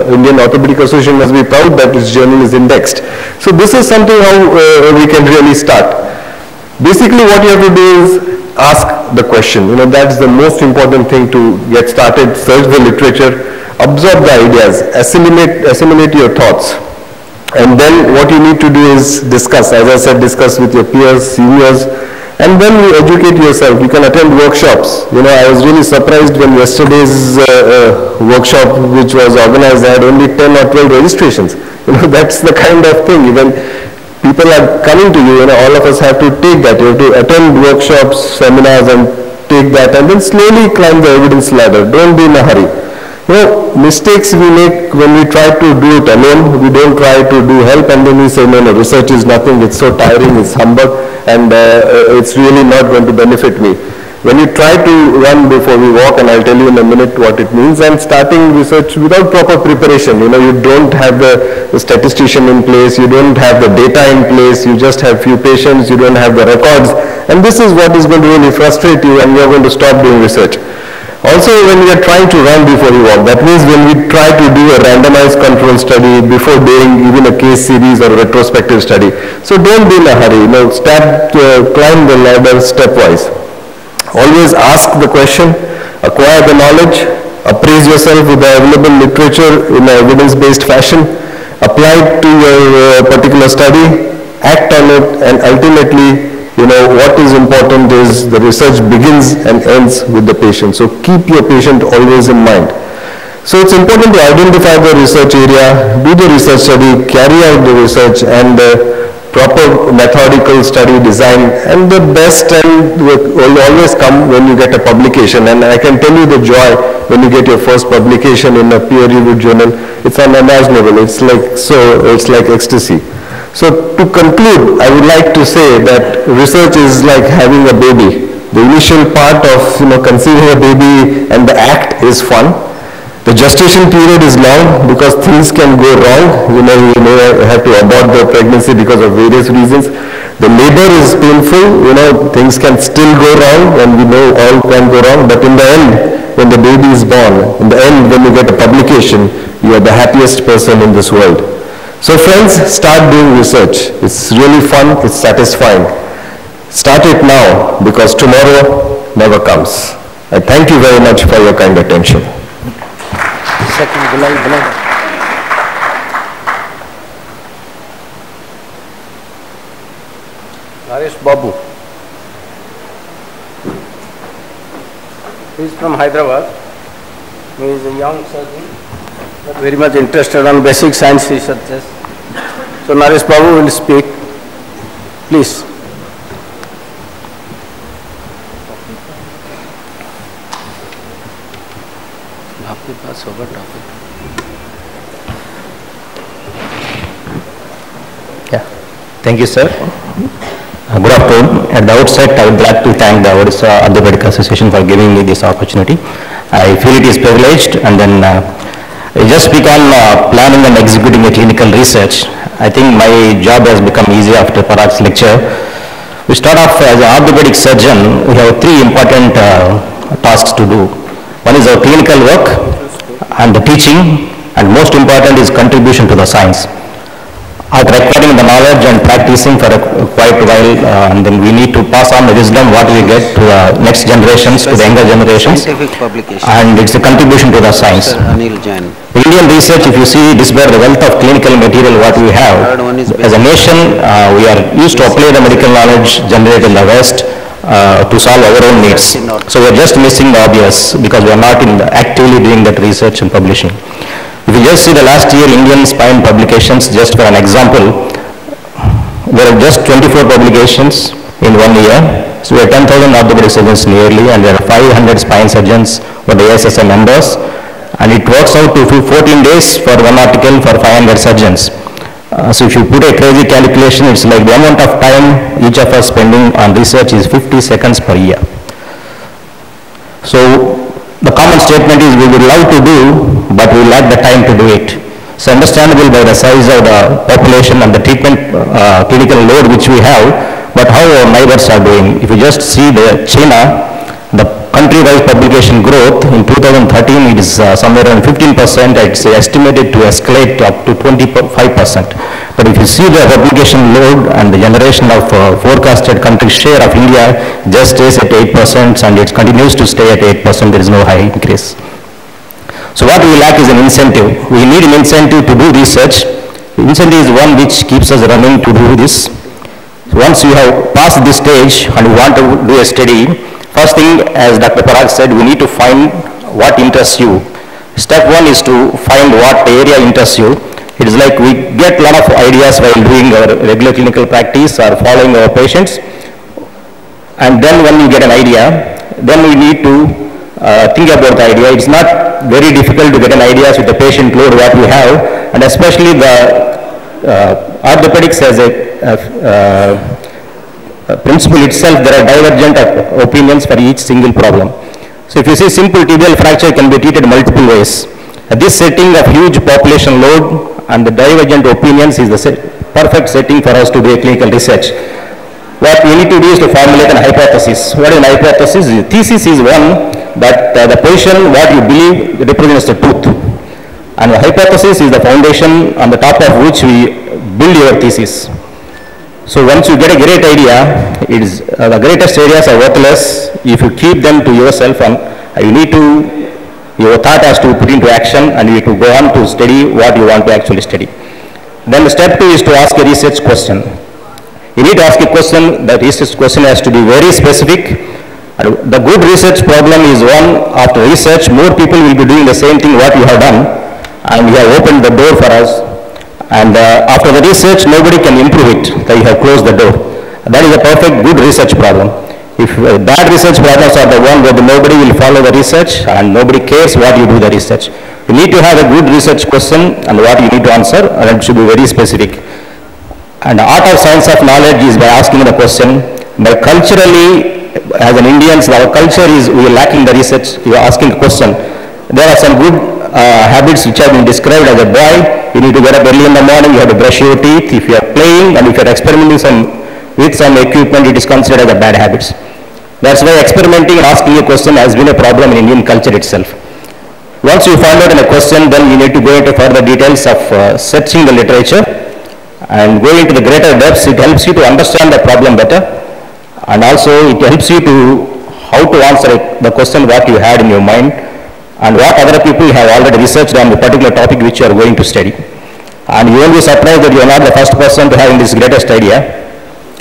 Indian Orthopedic Association must be proud that its journal is indexed. So this is something how we can really start. Basically what you have to do is ask the question. That's the most important thing to get started. Search the literature, absorb the ideas, assimilate your thoughts. And then what you need to do is discuss, as I said, discuss with your peers, seniors, and then you educate yourself. You can attend workshops. I was really surprised when yesterday's workshop, which was organized, had only 10 or 12 registrations. That's the kind of thing. Even people are coming to you, all of us have to take that. You have to attend workshops, seminars, and take that, and then slowly climb the evidence ladder. Don't be in a hurry. Mistakes we make when we try to do it alone. We don't try to do help, and then we say, no, research is nothing, it's so tiring, it's humbug, and it's really not going to benefit me. When you try to run before we walk, and I'll tell you in a minute what it means, and starting research without proper preparation, you don't have the statistician in place, you don't have the data in place, you just have few patients, you don't have the records, and this is what is going to really frustrate you, and you're going to stop doing research. Also, when we are trying to run before you walk, that means when we try to do a randomized control study before doing even a case series or a retrospective study. So don't be in a hurry, climb the ladder stepwise. Always ask the question, acquire the knowledge, appraise yourself with the available literature in an evidence-based fashion, apply it to your particular study, act on it, and ultimately, what is important is the research begins and ends with the patient. So keep your patient always in mind. So it's important to identify the research area, do the research study, carry out the research, and proper methodical study design, and the best and will always come when you get a publication. And I can tell you the joy when you get your first publication in a peer-reviewed journal. It's unimaginable. It's like ecstasy. So to conclude, I would like to say that research is like having a baby. The initial part of conceiving a baby and the act is fun. The gestation period is long because things can go wrong. You may have to abort the pregnancy because of various reasons. The labor is painful. Things can still go wrong, and we know all can go wrong. But in the end, when the baby is born, in the end, when you get a publication, you are the happiest person in this world. So friends, start doing research. It's really fun, it's satisfying. Start it now, because tomorrow never comes. I thank you very much for your kind attention. Naresh Babu. He is from Hyderabad. He is a young surgeon, but very much interested on basic science researches. So Naresh Babu will speak. Please. आपके पास होगा topic? Thank you, sir. Good afternoon. At the outset, I would like to thank the Odisha Orthopedic Association for giving me this opportunity. I feel it is privileged, and then I just speak on planning and executing a clinical research. I think my job has become easy after Parag's lecture. We start off as an orthopedic surgeon. We have three important tasks to do. One is our clinical work and the teaching, and most important is contribution to the science. After acquiring the knowledge and practicing for quite a while, and then we need to pass on the wisdom what we get to the next generations, to the younger generations, and it's a contribution to the science. Anil Jain. Indian research, if you see, despite the wealth of clinical material what we have, as a nation, we are used to apply the medical knowledge generated in the West to solve our own needs. So we are just missing the obvious because we are not actively doing that research and publishing. If you just see the last year Indian spine publications, just for an example, there are just 24 publications in 1 year. So we have 10,000 orthopedic surgeons nearly, and there are 500 spine surgeons who are the ASSM members. And it works out to 14 days for one article for 500 surgeons. So if you put a crazy calculation, it's like the amount of time each of us spending on research is 50 seconds per year. So the common statement is we would love to do, but we lack the time to do it. It's understandable by the size of the population and the treatment clinical load which we have, but how our neighbors are doing. If you just see China, the country-wise publication growth in 2013 it is somewhere around 15%. It's estimated to escalate up to 25%. But if you see the publication load and the generation of forecasted country share of India just stays at 8%, and it continues to stay at 8%. There is no high increase. So what we lack is an incentive. We need an incentive to do research. Incentive is one which keeps us running to do this. So once you have passed this stage and you want to do a study, first thing, as Dr. Parag said, we need to find what interests you. Step one is to find what area interests you. It is like we get a lot of ideas while doing our regular clinical practice or following our patients. And then when you get an idea, then we need to think about the idea. It's not very difficult to get an idea with the patient load what we have, and especially the orthopedics as a principle itself, there are divergent opinions for each single problem. So if you see simple tibial fracture can be treated multiple ways. This setting of huge population load and the divergent opinions is the perfect setting for us to do a clinical research. What we need to do is to formulate an hypothesis. What is an hypothesis? Thesis is one that the position what you believe represents the truth. And the hypothesis is the foundation on the top of which we build your thesis. So once you get a great idea, it is the greatest ideas are worthless if you keep them to yourself, and you need to, your thought has to put into action, and you need to go on to study what you want to actually study. Then the step 2 is to ask a research question. You need to ask a question. The research question has to be very specific. And the good research problem is one, after research, more people will be doing the same thing what you have done, and you have opened the door for us. And after the research, nobody can improve it, that you have closed the door. That is a perfect good research problem. If bad research problems are the one where nobody will follow the research and nobody cares what you do the research. You need to have a good research question and what you need to answer, and it should be very specific. And the art of science of knowledge is by asking the question. But culturally, as an Indians, our culture is we are lacking the research. You are asking a question. There are some good habits which have been described as a boy. You need to get up early in the morning. You have to brush your teeth. If you are playing and if you are experimenting with some equipment, it is considered as a bad habits. That's why experimenting and asking a question has been a problem in Indian culture itself. Once you find out in a question, then you need to go into further details of searching the literature and go into the greater depths. It helps you to understand the problem better, and also it helps you to how to answer the question what you had in your mind and what other people have already researched on the particular topic which you are going to study. And you won't be surprised that you are not the first person to having this greatest idea,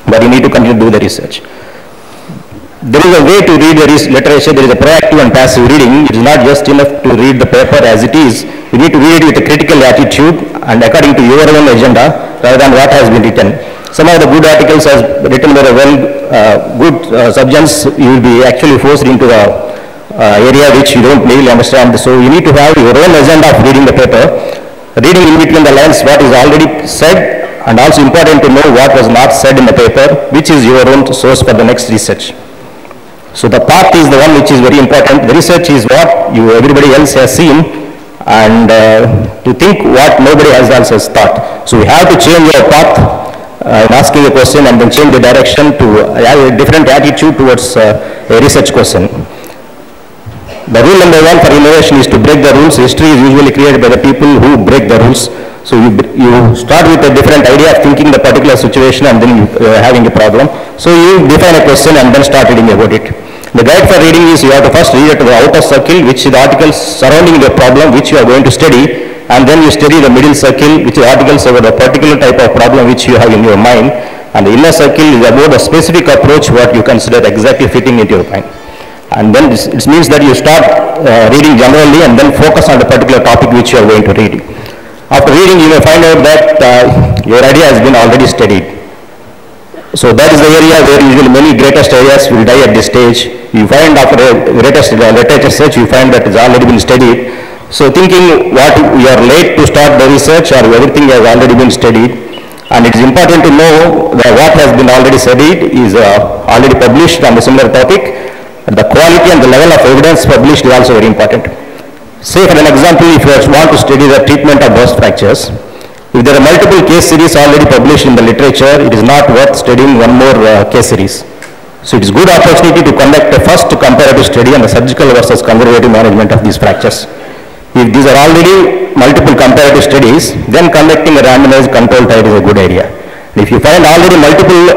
but you need to continue to do the research. There is a way to read the literature. There is a proactive and passive reading. It is not just enough to read the paper as it is. You need to read it with a critical attitude and according to your own agenda rather than what has been written. Some of the good articles as written by the good subjects, you will be actually forced into the area which you don't really understand. So you need to have your own agenda of reading the paper, reading in between the lines what is already said, and also important to know what was not said in the paper, which is your own source for the next research. So the path is the one which is very important. The research is what everybody else has seen, and to think what nobody else has thought. So we have to change our path in asking a question and then change the direction to have a different attitude towards a research question. The rule number 1 for innovation is to break the rules. History is usually created by the people who break the rules. So you start with a different idea of thinking the particular situation and then having a problem. So you define a question and then start reading about it. The guide for reading is you have to first read it to the outer circle, which is the articles surrounding the problem which you are going to study, and then you study the middle circle, which is articles about the particular type of problem which you have in your mind, and the inner circle is about the specific approach what you consider exactly fitting into your mind. And then it means that you start reading generally and then focus on the particular topic which you are going to read. After reading, you may find out that your idea has been already studied. So that is the area where usually many greatest ideas will die at this stage. You find after a greatest literature search, you find that it's already been studied. So thinking what you are late to start the research or everything has already been studied. And it is important to know that what has been already studied is already published on the similar topic. The quality and the level of evidence published is also very important. Say for an example, if you want to study the treatment of burst fractures, if there are multiple case series already published in the literature, it is not worth studying one more case series. So it is good opportunity to conduct a first comparative study on the surgical versus conservative management of these fractures. If these are already multiple comparative studies, then conducting a randomized control trial is a good idea. If you find already multiple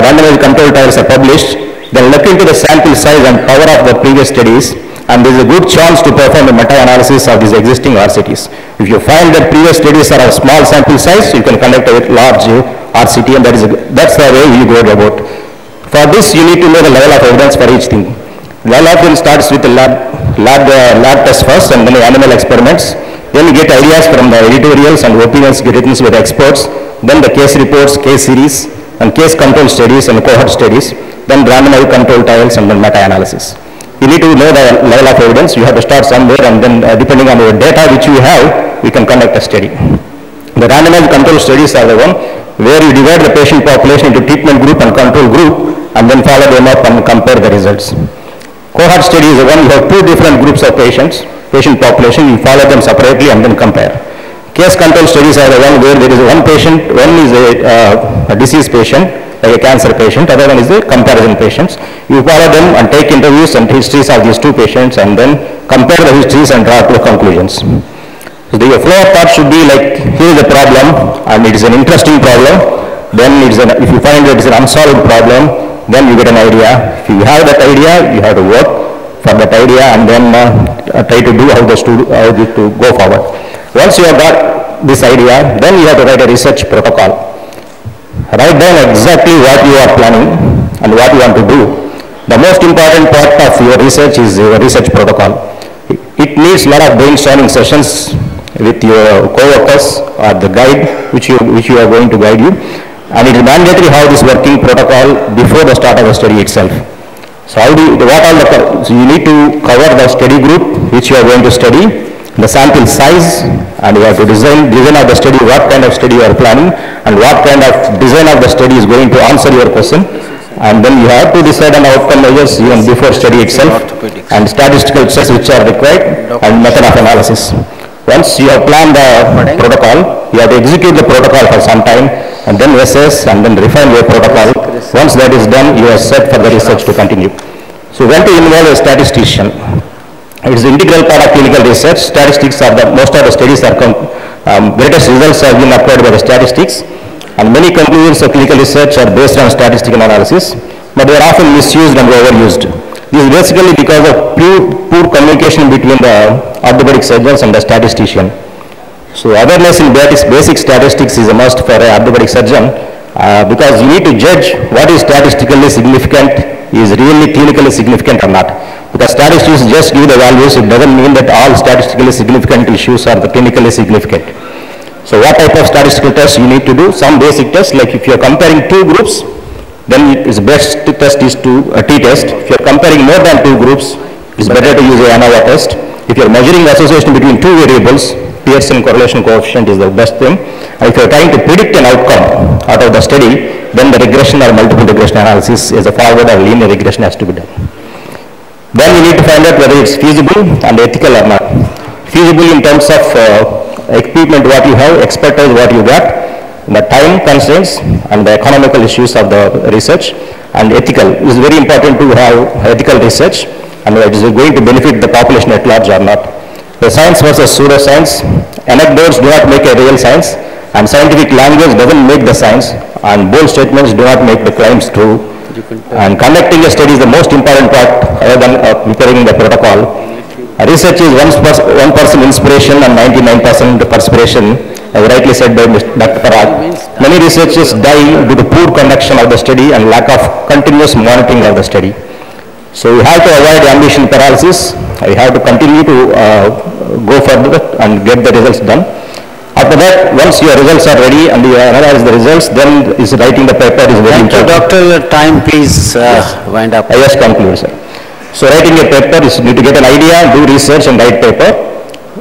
randomized control trials are published, then look into the sample size and power of the previous studies, and there is a good chance to perform a meta-analysis of these existing RCTs. If you find that previous studies are of small sample size, you can conduct a large RCT, and that's the way you go about. For this, you need to know the level of evidence for each thing. Level of evidence starts with the lab test first, and then the animal experiments. Then you get ideas from the editorials and opinions written by the experts. Then the case reports, case series, and case control studies and cohort studies. Then randomized control trials and then meta-analysis. You need to know the level of evidence. You have to start somewhere, and then depending on your data which you have, we can conduct a study. The randomized control studies are the one where you divide the patient population into treatment group and control group, and then follow them up and compare the results. Cohort study is the one you have two different groups of patients, patient population, you follow them separately and then compare. Case control studies are the one where there is one patient, one is a disease patient, like a cancer patient, other one is the comparison patients. You follow them and take interviews and histories of these two patients and then compare the histories and draw to conclusions. So the flow of thought should be like, here is the problem and it is an interesting problem. Then if you find that it is an unsolved problem, then you get an idea. If you have that idea, you have to work for that idea and then try to do how to go forward. Once you have got this idea, then you have to write a research protocol. Write down exactly what you are planning and what you want to do. The most important part of your research is your research protocol. It needs a lot of brainstorming sessions with your co-workers or the guide which you are going to guide you. And it is mandatory how this working protocol before the start of the study itself. So so you need to cover the study group which you are going to study, the sample size, and you have to design of the study, what kind of study you are planning, and what kind of design of the study is going to answer your question. And then you have to decide on outcome measures even before study itself, and statistical checks which are required, and method of analysis. Once you have planned the protocol, you have to execute the protocol for some time, and then assess and then refine your protocol. Once that is done, you are set for the research to continue. So when to involve a statistician? It is an integral part of clinical research. Statistics are most of the studies are greatest results have been acquired by the statistics, and many conclusions of clinical research are based on statistical analysis, but they are often misused and overused. This is basically because of poor communication between the orthopedic surgeons and the statistician. So awareness in basic statistics is a must for an orthopedic surgeon because you need to judge what is statistically significant, is really clinically significant or not. Because statistics just give the values, it doesn't mean that all statistically significant issues are clinically significant. So what type of statistical tests you need to do? Some basic tests, like if you are comparing two groups, then its best test is a t-test. If you are comparing more than two groups, it's better to use a ANOVA test. If you are measuring the association between two variables, Pearson correlation coefficient is the best thing. And if you are trying to predict an outcome out of the study, then the regression or multiple regression analysis is a forward or linear regression has to be done. Then we need to find out whether it's feasible and ethical or not. Feasible in terms of equipment what you have, expertise what you got, the time constraints and the economical issues of the research, and ethical. It is very important to have ethical research and it is going to benefit the population at large or not. The science versus pseudoscience. Anecdotes do not make a real science, and scientific language doesn't make the science, and bold statements do not make the claims true. And conducting a study is the most important part other than preparing the protocol. Research is 1% inspiration and 99% perspiration, as rightly said by Dr. Parag. Many researchers die due to poor conduction of the study and lack of continuous monitoring of the study. So we have to avoid ambition paralysis. We have to continue to go further and get the results done. After that, once your results are ready and you analyze the results, then writing the paper is very important. Doctor, your time please wind up. I just conclude, sir. So writing a paper is you need to get an idea, do research and write paper.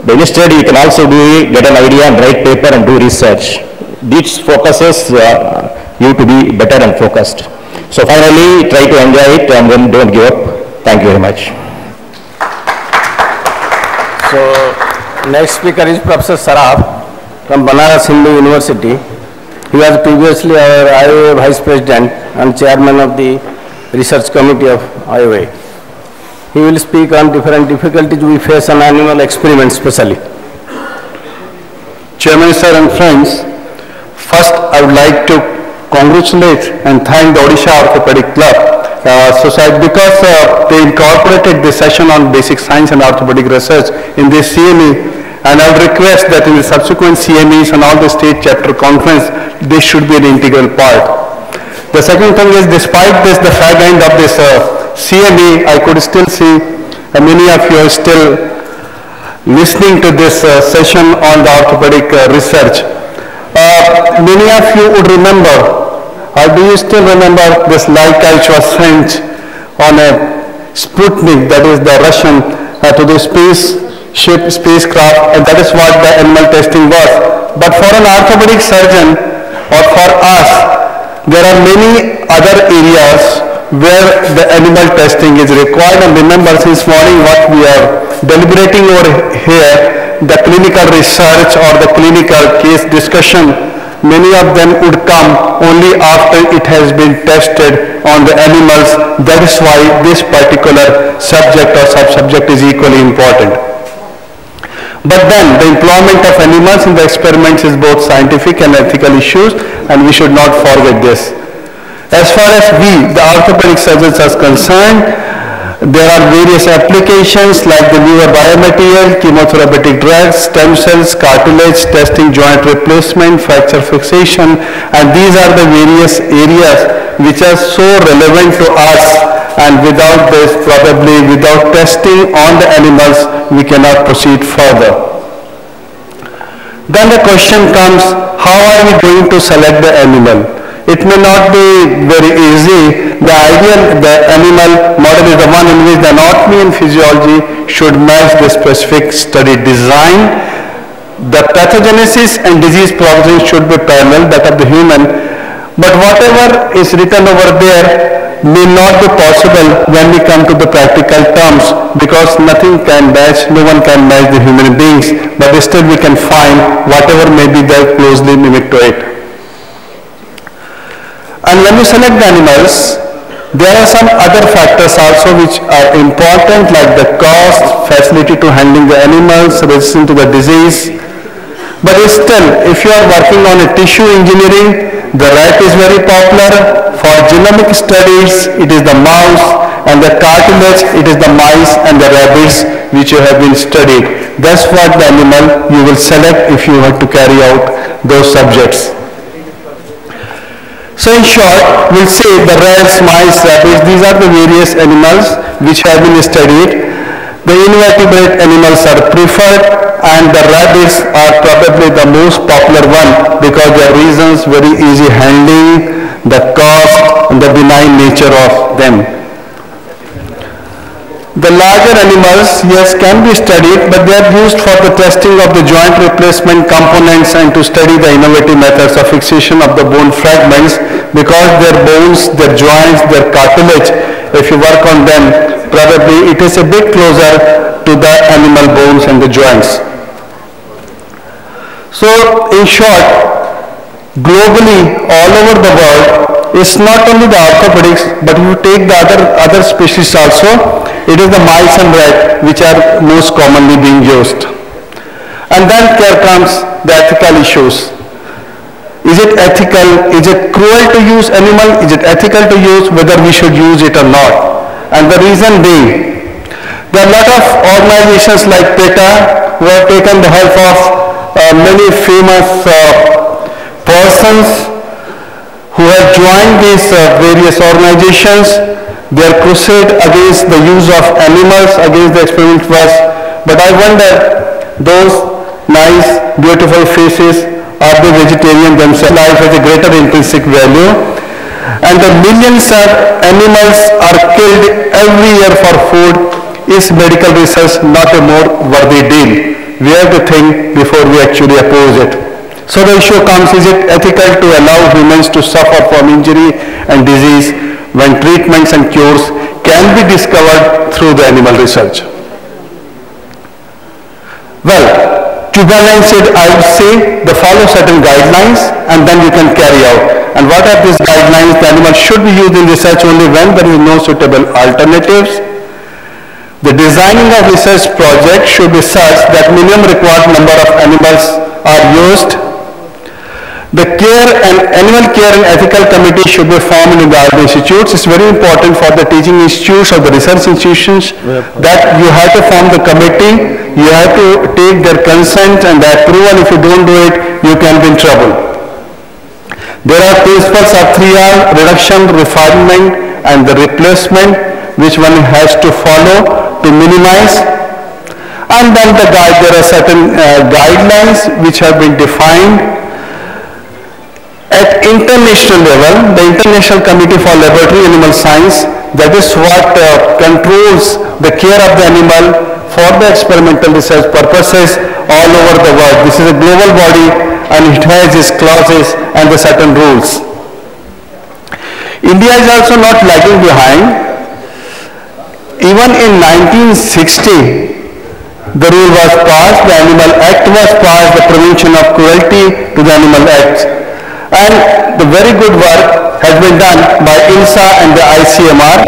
But instead, you can also get an idea and write paper and do research. This focuses you to be better and focused. So finally, try to enjoy it and then don't give up. Thank you very much. So next speaker is Professor Saraf from Banaras Hindu University. He was previously our IOA Vice President and Chairman of the Research Committee of IOA. He will speak on different difficulties we face on animal experiments especially. Chairman sir and friends, first I would like to congratulate and thank the Odisha Orthopedic Club Society because they incorporated this session on basic science and orthopedic research in this CME, and I would request that in the subsequent CMEs and all the state chapter conference, this should be an integral part. The second thing is, despite this, the fag end of this CME, I could still see many of you are still listening to this session on the orthopedic research. Many of you would remember, or do you still remember this light which was sent on a Sputnik, that is the Russian, to the spacecraft, and that is what the animal testing was. But for an orthopedic surgeon or for us, there are many other areas where the animal testing is required. And remember, since morning what we are deliberating over here, the clinical research or the clinical case discussion many of them would come only after it has been tested on the animals. That is why this particular subject or sub-subject is equally important. But then the employment of animals in the experiments is both scientific and ethical issues, and we should not forget this. As far as we, the orthopedic surgeons, are concerned, there are various applications like the newer biomaterial, chemotherapeutic drugs, stem cells, cartilage, testing joint replacement, fracture fixation, and these are the various areas which are so relevant to us, and without this, probably without testing on the animals, we cannot proceed further. Then the question comes, how are we going to select the animal? It may not be very easy. The animal model is the one in which the anatomy and physiology should match the specific study design. The pathogenesis and disease progression should be parallel, that of the human. But whatever is written over there may not be possible when we come to the practical terms, because nothing can match, no one can match the human beings. But still we can find whatever may be there closely mimicked to it. And when you select the animals, there are some other factors also which are important, like the cost, facility to handling the animals, resistance to the disease. But still, if you are working on a tissue engineering, the rat is very popular. For genomic studies, it is the mouse, and the cartilage, it is the mice and the rabbits which you have been studied. That's what the animal you will select if you have to carry out those subjects. So in short, we'll say the rats, mice, rabbits, these are the various animals which have been studied. The invertebrate animals are preferred, and the rabbits are probably the most popular one because their reasons, very easy handling, the cost, and the benign nature of them. The larger animals, yes, can be studied, but they are used for the testing of the joint replacement components and to study the innovative methods of fixation of the bone fragments, because their bones, their joints, their cartilage, if you work on them, probably it is a bit closer to the animal bones and the joints. So, in short, globally, all over the world, it's not only the orthopedics, but you take the other species also, it is the mice and rat which are most commonly being used. And then there comes the ethical issues. Is it ethical? Is it cruel to use animal? Is it ethical to use? Whether we should use it or not? And the reason being, there are a lot of organizations like PETA who have taken the help of many famous persons who have joined these various organizations. Their crusade against the use of animals, against the experiment was, but I wonder, those nice, beautiful faces, are they vegetarian themselves? Life has a greater intrinsic value, and the millions of animals are killed every year for food. Is medical research not a more worthy deal? We have to think before we actually oppose it. So the issue comes, is it ethical to allow humans to suffer from injury and disease when treatments and cures can be discovered through the animal research? Well, to balance it, I would say the follow certain guidelines and then you can carry out. And what are these guidelines? The animal should be used in research only when there is no suitable alternatives. The designing of research projects should be such that minimum required number of animals are used. The animal care and ethical committee should be formed in the R&D institutes. It's very important for the teaching institutes or the research institutions that you have to form the committee, you have to take their consent and the approval. If you don't do it, you can be in trouble. There are principles of 3R, reduction, refinement, and the replacement, which one has to follow to minimize. And then there are certain guidelines which have been defined. At international level, the International Committee for Laboratory Animal Science, that is what controls the care of the animal for the experimental research purposes all over the world. This is a global body and it has its clauses and the certain rules. India is also not lagging behind. Even in 1960, the rule was passed, the Animal Act was passed, the Prevention of Cruelty to the Animal Act. And the very good work has been done by ILSA and the ICMR.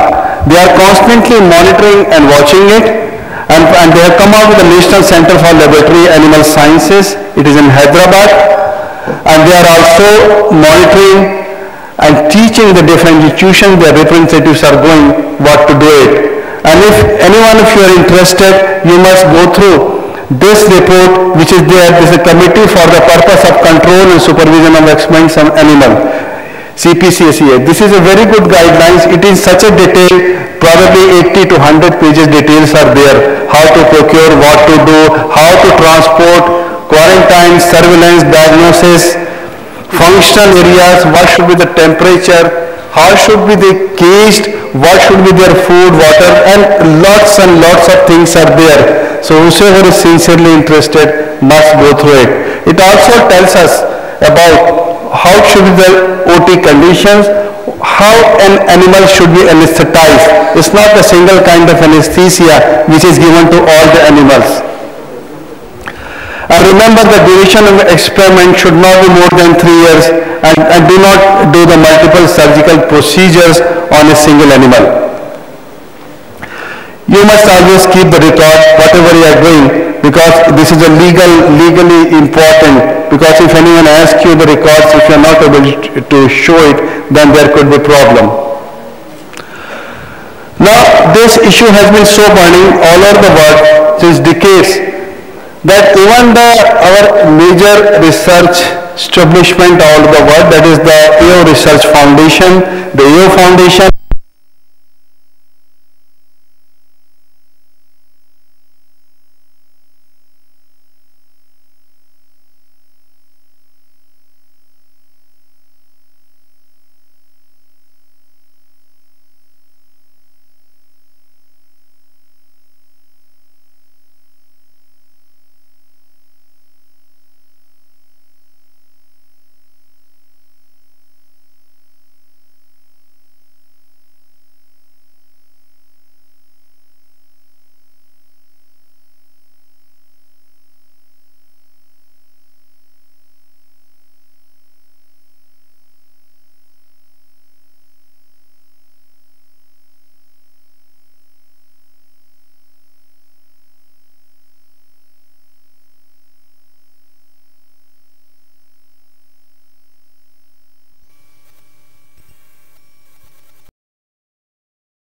They are constantly monitoring and watching it, and they have come out with the National Center for Laboratory Animal Sciences. It is in Hyderabad, and they are also monitoring and teaching the different institutions. Their representatives are going what to do it. And if anyone of you are interested, you must go through this report which is there. This is a committee for the purpose of control and supervision of experiments on animal, CPCSEA. This is a very good guidelines. It is such a detail, probably 80 to 100 pages details are there. How to procure, what to do, how to transport, quarantine, surveillance, diagnosis, functional areas, what should be the temperature, how should be they caged, what should be their food, water, and lots of things are there. So whosoever is sincerely interested must go through it. It also tells us about how should be the OT conditions, how an animal should be anesthetized. It's not a single kind of anesthesia which is given to all the animals. And remember, the duration of the experiment should not be more than 3 years, and do not do the multiple surgical procedures on a single animal. You must always keep the record, whatever you are doing, because this is a legally important, because if anyone asks you the records, if you are not able to show it, then there could be a problem. Now, this issue has been so burning all over the world since decades, that even our major research establishment all over the world, that is the AO Research Foundation, the AO Foundation